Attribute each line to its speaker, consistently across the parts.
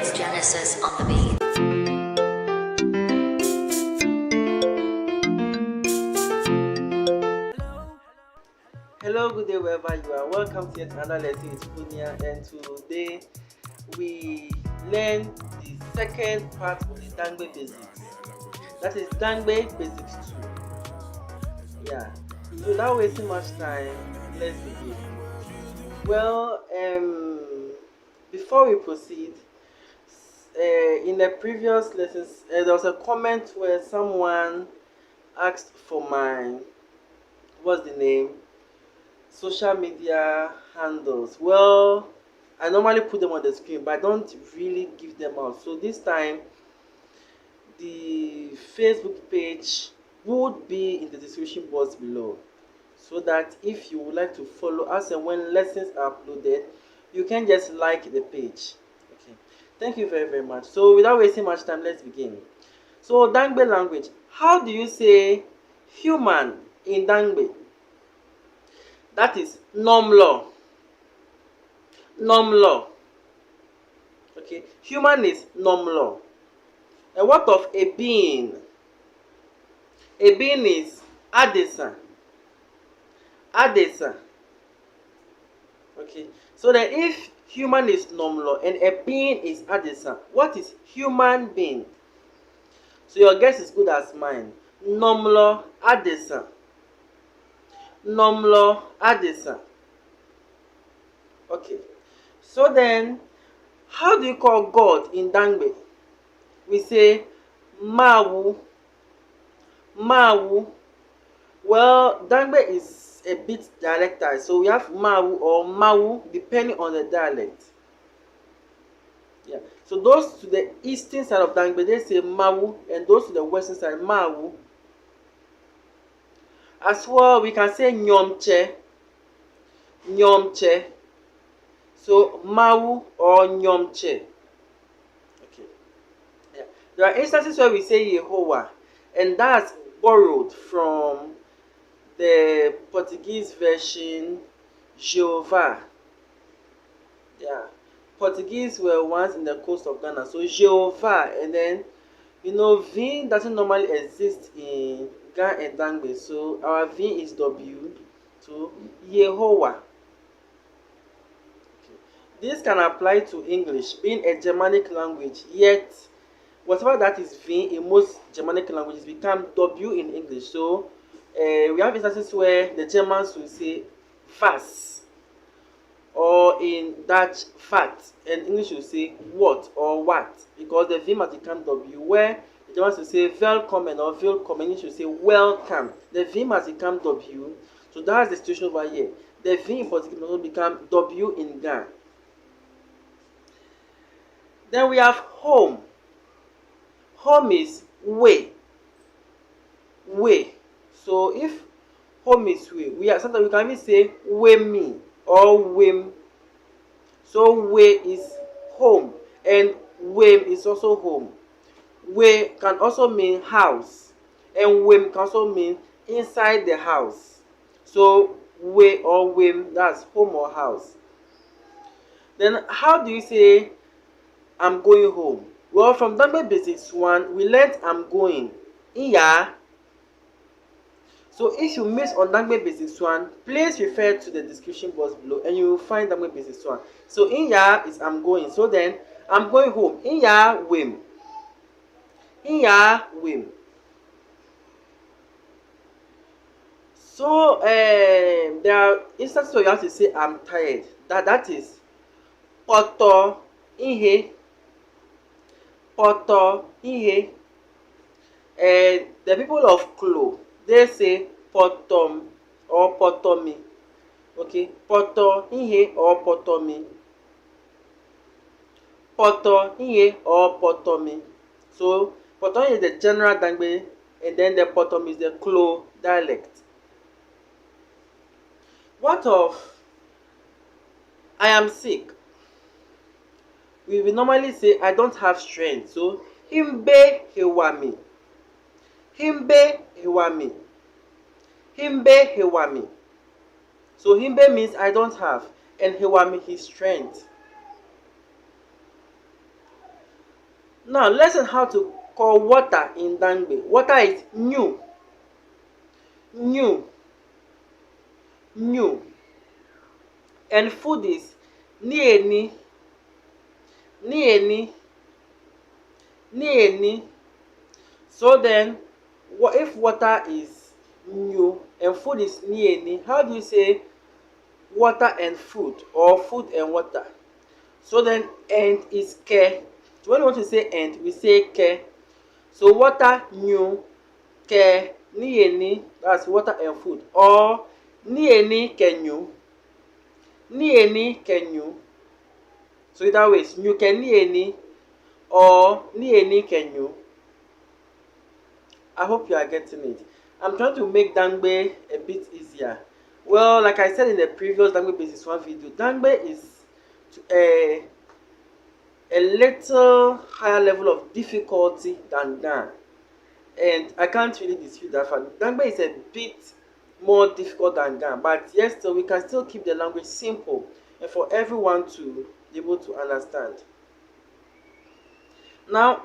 Speaker 1: is Genesis on the beat.
Speaker 2: Hello, good day wherever you are. Welcome to yet another lesson with Huniah, and today we learn the second part of the Dangme Basics. That is Dangme Basics 2. Yeah. So without wasting much time, let's begin. Well, before we proceed, in the previous lessons, there was a comment where someone asked for my, what's the name? Social media handles. Well, I normally put them on the screen, but I don't really give them out. So this time, the Facebook page would be in the description box below, so that if you would like to follow us and when lessons are uploaded, you can just like the page. Okay, thank you very much. So without wasting much time, let's begin. So Dangme language, how do you say human in Dangme? That is nomly. Nomly. Okay, human is nomly. And what of a being? A being is adesa. Adesa. Okay, so then if human is nomly and a being is adesa, what is human being? So your guess is good as mine. Nomly adesa. Nomly adesa. Okay, so then how do you call God in Dangme? We say Mawu. Mawu. Well, Dangme is a bit dialectized, so we have Mawu or Mawu depending on the dialect. Yeah. So those to the eastern side of Dangme, they say Mawu, and those to the western side, Mawu. As well, we can say Nyəmtsɛ. Nyəmtsɛ. So Mawu or Nyəmtsɛ. Okay. Yeah. There are instances where we say Yehowa, and that's borrowed from the Portuguese version Jehovah. Yeah. Portuguese were once in the coast of Ghana, so Jehovah, and then V doesn't normally exist in Ga and Dangme, so our V is W, so Yehowa. Okay. This can apply to English, being a Germanic language, yet whatever that is V in most Germanic languages become W in English. So we have instances where the Germans will say was, or in Dutch fat, and English will say what or what, because the V must become W, where the Germans will say welcome or willkommen, English will say welcome. The V must become W, so that's the situation over here. The V in Portuguese must become W in Ga. Then we have home. Home is way. Way. So if home is way, sometimes we can even say we me or wim. So way is home, and wim is also home. Way can also mean house, and wim can also mean inside the house. So way or wim, that's home or house. Then how do you say I'm going home? Well, from Dangme Basics 1, we learned I'm going. Iya. So if you miss on Dangme Basics 1, please refer to the description box below and you will find Dangme Basics 1. So Iya is I'm going. So then I'm going home. Iya wim. Iya wim. So there are instances where you have to say I'm tired. That is poto ihe. Poto ihe. The people of Klo, they say potom or potomi. Okay, poto ihe or potomi. Poto ihe or potomi. So potomi is the general Dangme, and then the potom is the Klo dialect. What of I am sick? We will normally say I don't have strength. So himbe hewami. Himbe hewami. Himbe hewami. So himbe means I don't have, and hewami is strength. Now let's learn how to call water in Dangbe. Water is new, new, new, and food is niyeni, niyeni, niyeni. So then, if water is new and food is niyeni, how do you say water and food or food and water? So then, and is ke. So when you want to say and, we say ke. So water new, ke niyeni, that's water and food, or niyeni kenyu, niyeni kenyu. So either ways, new can niyeni or niyeni kenyu. I hope you are getting it. I'm trying to make Dangbe a bit easier. Well, like I said in the previous Dangme Basics 1 video, Dangbe is a little higher level of difficulty than Ga. And I can't really dispute that fact. Dangbe is a bit more difficult than Ga, but yes, so we can still keep the language simple and for everyone to be able to understand. Now,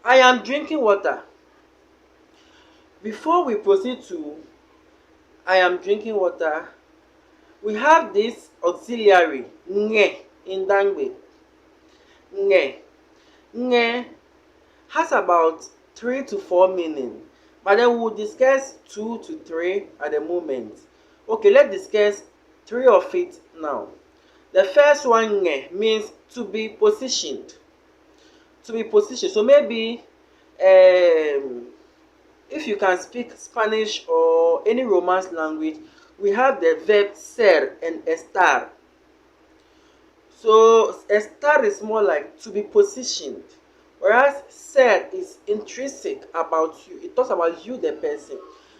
Speaker 2: I am drinking water. Before we proceed to I am drinking water, we have this auxiliary nge in Dangbe. Nge. Nge has about 3 to 4 meanings, but then we'll discuss 2 to 3 at the moment. Okay, let's discuss 3 of it now. The first one, nge, means to be positioned. To be positioned. So maybe if you can speak Spanish or any Romance language, we have the verb ser and estar. So estar is more like to be positioned, whereas ser is intrinsic about you. It talks about you, the person.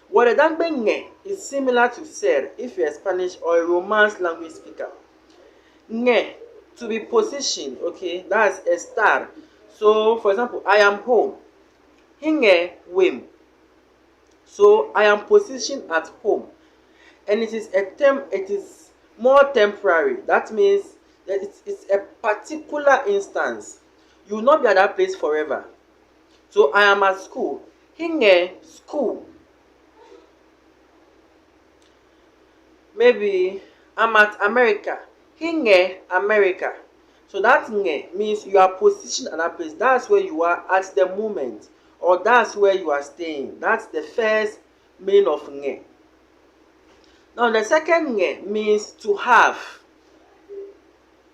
Speaker 2: What a Dangme is similar to ser if you're a Spanish or a Romance language speaker. Nge, to be positioned, okay, that's estar. So for example, I am home. Hinge wim. So I am positioned at home, and it is it is more temporary. That means that it's a particular instance. You will not be at that place forever. So I am at school. Hinge school. Maybe I'm at America. Hinge America. So that nge means you are positioned at that place. That's where you are at the moment, or that's where you are staying. That's the first meaning of nge. Now the second nge means to have.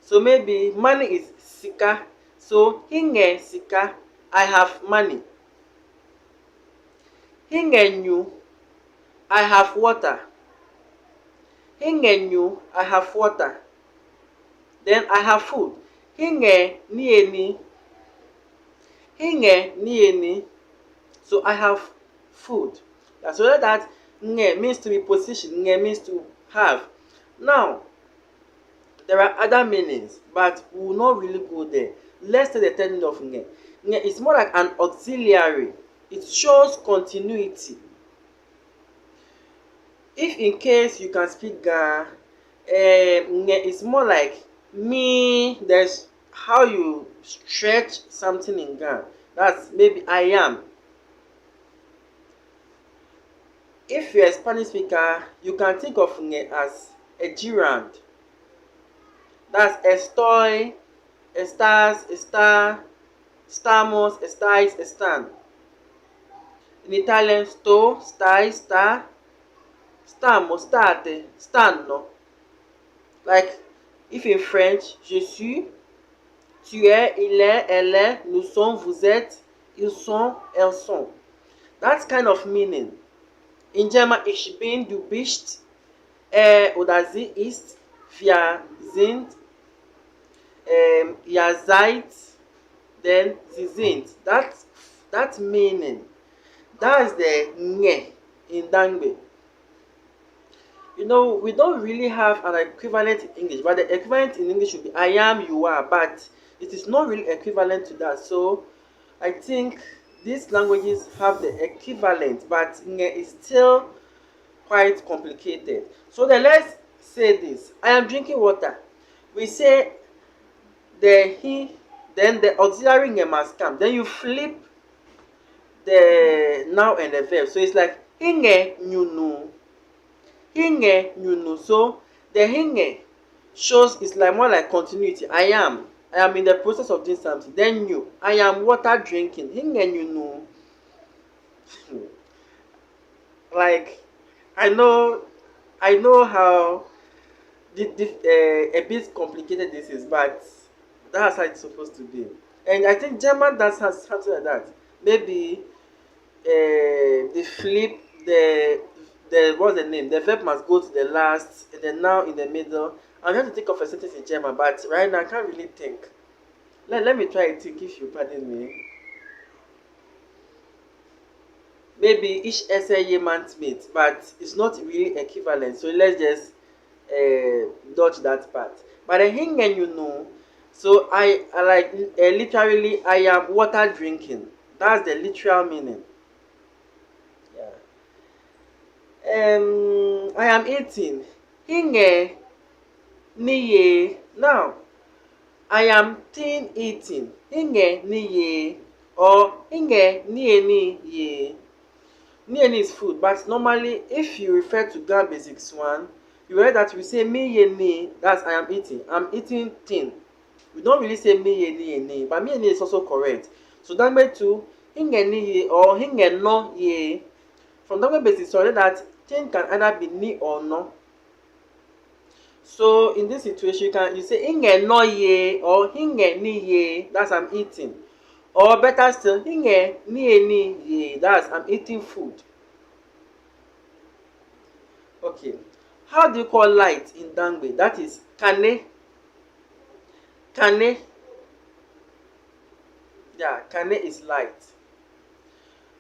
Speaker 2: So maybe money is sika. So hinge sika, I have money. Hinge nyu, I have water. Hinge nyu, I have water. Then I have food. Hinge niyeni. Hinge niyeni. So I have food. That's why that nge means to be positioned. Nge means to have. Now, there are other meanings, but we will not really go there. Let's take the third meaning of nge. Nge is more like an auxiliary. It shows continuity. If in case you can speak Ga, nge is more like me. There's how you stretch something in Ga. That's maybe I am. If you're a Spanish speaker, you can think of nge as a gerund. That's estoy, estás, está, estamos, estáis, están. In Italian, sto, stai, sta, stamo, state, stanno. Like if in French, je suis, tu es, il est, elle est, nous sommes, vous êtes, ils sont, elles sont. That's kind of meaning. In German, ich bin, du bist, er oder sie ist, wir sind, ihr seid, then sie sind. That's meaning. That is the nge in Dangbe. You know, we don't really have an equivalent in English, but the equivalent in English should be I am, you are, but it is not really equivalent to that. So I think these languages have the equivalent, but nge is still quite complicated. So then let's say this. I am drinking water. We say the then the auxiliary hinge must come. Then you flip the noun and the verb. So it's like hinge nyunu. Hinge nyunu. So the hinge shows it's like more like continuity. I am in the process of doing something. Then you, I am water drinking. Hinge nyunu. Like I know how a bit complicated this is, but that's how it's supposed to be. And I think German does have something like that. Maybe they flip the what's the name? The verb must go to the last, and then now in the middle. I'm trying to think of a sentence in German, but right now I can't really think. Let me try to think, if you pardon me. Maybe each essay jemand mate, but it's not really equivalent. So let's just dodge that part. But the hinge, you know, so I like literally I am water drinking. That's the literal meaning. Yeah. I am eating. Hinge niye. Now I am thin eating. Hinge niye or hinge niyeni ye. Niyeni is food, but normally if you refer to Ga Basics 1, you read that we say niyeni, that's I am eating. I'm eating thin. We don't really say niyeni, but niyeni is also correct. So Dangme 2, hinge niye or hinge no ye. From Dangme Basics, so that thing can either be ni or no. So in this situation, you say hinge no ye or hinge ni ye, that's I'm eating. Or better still, hinge niyeni ye, that's I'm eating food. Okay. How do you call light in Dangme? That is Kane. Kane. Yeah, Kane is light.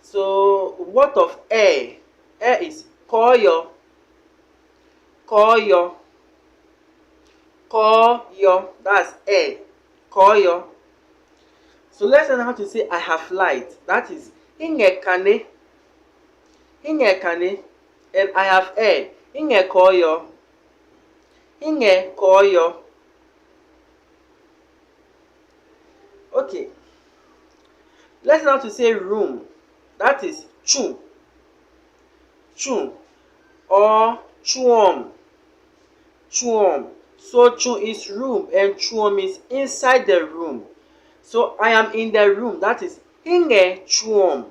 Speaker 2: So what of air? Air is koyo. Koyo. Koyo. That's air. Koyo. So let's learn how to say I have light. That is hinge kane. Hinge kane. And I have air. Hinge koyo. Hinge koyo. Okay. Let's learn how to say room. That is chum. Chum. Or chuom. Chuom. So chum is room and chuom is inside the room. So I am in the room. That is hinge chuom.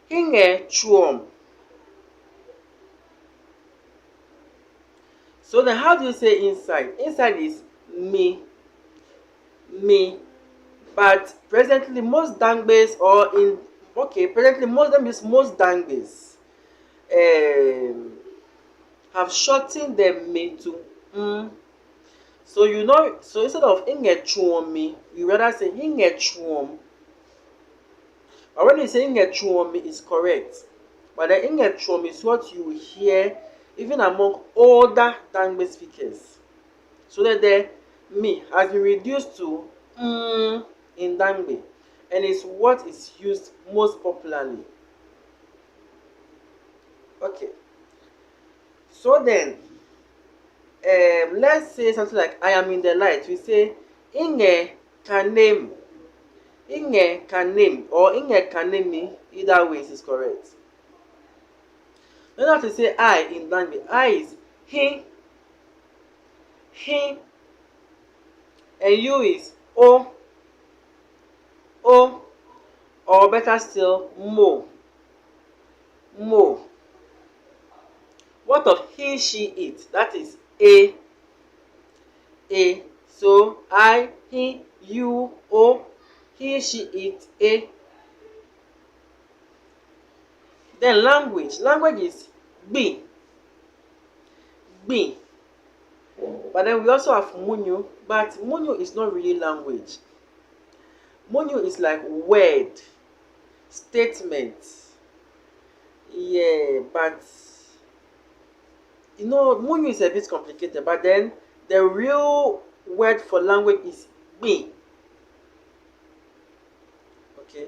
Speaker 2: Hinge chuom. So then how do you say inside? Inside is me. Me. But presently most Dangbes presently most Dangbes have shortened the me to So you know, so instead of hinge chuomi, you rather say hinge chuom. But when you say hinge chuomi, it's correct. But the hinge chuom is what you hear even among older Dangme speakers. So that the me has been reduced to in Dangme, and it's what is used most popularly. Okay. So then let's say something like I am in the light. We say inge kanem. Inge kanem or inge kanemi. Either way is correct. Then I have to say I in Dangme. I is he. He. And you is o. O. Or better still, mo. Mo. What of he, she, it? That is a. A. So I, he, you, o, he, she, it, a. Then language. Language is B. B. But then we also have munyu. But munyu is not really language. Munyu is like word, statement. Yeah, but you know, munyu is a bit complicated. But then the real word for language is B. Okay,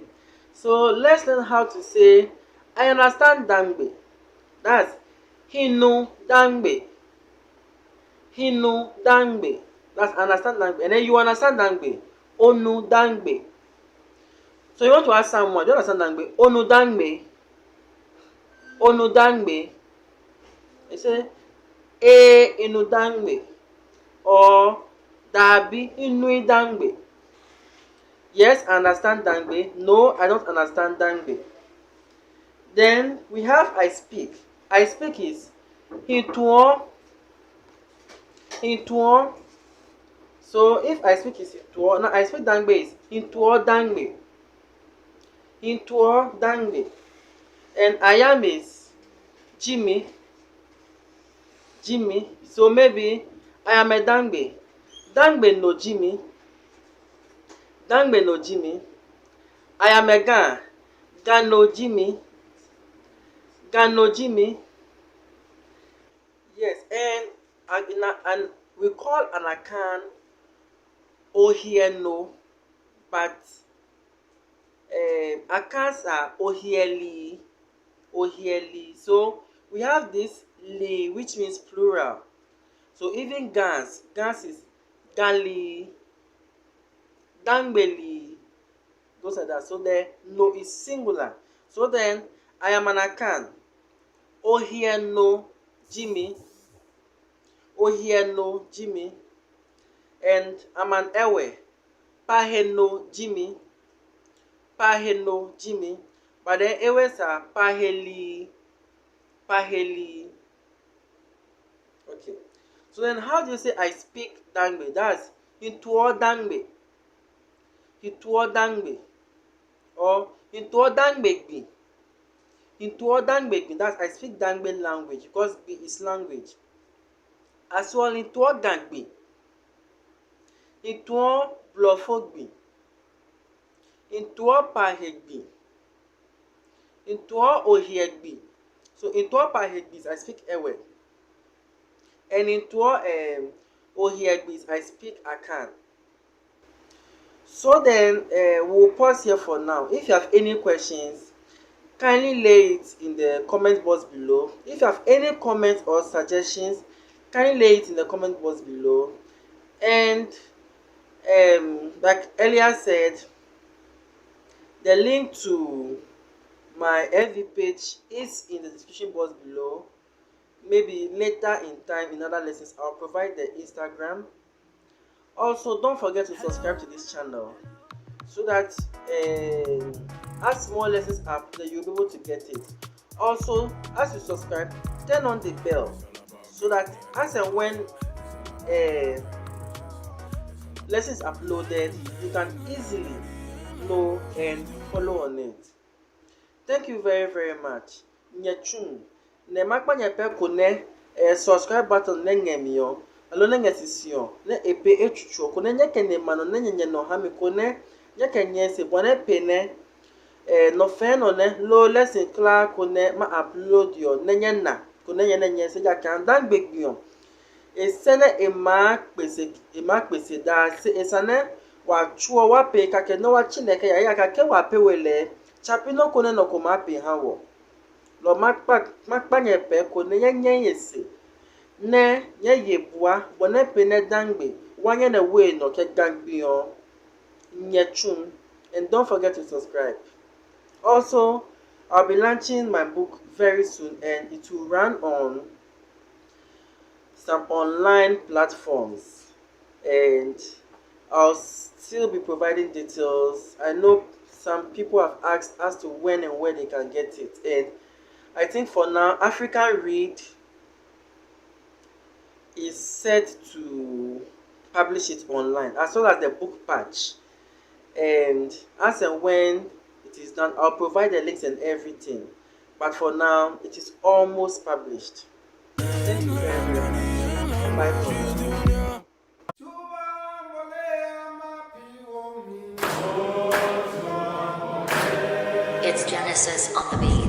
Speaker 2: so let's learn how to say I understand Dangbe. That's hinu Dangbe. Hinu Dangbe. That's understand Dangbe. And then you understand Dangbe. Onu Dangme. So you want to ask someone, do you understand Dangme? Onu Dangme. Onu Dangme. You say, inu Dangme. Or Dabi Inui Dangme. Yes, I understand Dangme. No, I don't understand Dangme. Then we have I speak. I speak is Hintuo. Hintuo. So if I speak is Hintuo, now I speak Dangme is Hintuo Dangme. Hintuo Dangme. And I am is Jimmy. Jimmy. So maybe I am a Dangme. Dangme no Jimmy. Dangme no Jimmy. I am a Ga. Ga no Jimmy. Ga no Jimmy. Yes, and we call an Akan Ohieno, but Akans are Ohieli. Ohieli. So we have this li, which means plural. So even Gans is Gali, Dangbeli, those are that. So the no is singular. So then I am an Akan. Ohieno Jimmy. Ohieno Jimmy. And I'm an Ewe. Paheno Jimmy. Paheno Jimmy. But then Ewes are Paheli. Paheli. Okay. So then how do you say I speak Dangme? That's Hintuo Dangme. Hintuo Dangme. Or Hintuo Dangme Bi. Hintuo Dangme Bi. That's I speak Dangme language because Bi is language. As well Hintuo Dangme. Hintuo Blofogbi. Hintuo Pahegbi. Hintuo Ohiegbi. So Hintuo Pahegbi I speak Ewe. And Hintuo Ohiegbi I speak Akan. So then we'll pause here for now. If you have any questions, kindly lay it in the comment box below. If you have any comments or suggestions, kindly lay it in the comment box below. And like earlier said, the link to my FB page is in the description box below. Maybe later in time in other lessons I'll provide the Instagram. Also, don't forget to subscribe to this channel so that as more lessons are uploaded, you'll be able to get it. Also, as you subscribe, turn on the bell so that as and when lessons uploaded, you can easily know and follow on it. Thank you very much. Nyechun. Ne makpa nyepe kone subscribe button ne nyemio. Alo ne nyesisio. Ne epe echuchu. Kone nyeke ne mano ne nyenye no hami kone nyeke nyese bwane pene no feno ne lo lesson kla kone ma upload yo ne nyena. Kone nyene nyese ja kan Dangbe gbion. Esene ema kpese da se esane wa chuo wa pe kake no wa chineke ya kake wa pe wele chapino kone no ko ma pe hawo lo makpa nyepe kone yenye yese ne nye yebua bone pe ne Dangbe wanye na we no ke gangbion nyechun. And don't forget to subscribe. Also, I'll be launching my book very soon and it will run on some online platforms, and I'll still be providing details. I know some people have asked as to when and where they can get it, and I think for now African Read is set to publish it online as well as the book patch, and as and when it is done I'll provide the links and everything, but for now it is almost published. Thank you very much. Bye for now.
Speaker 1: It's Genesis on the beat.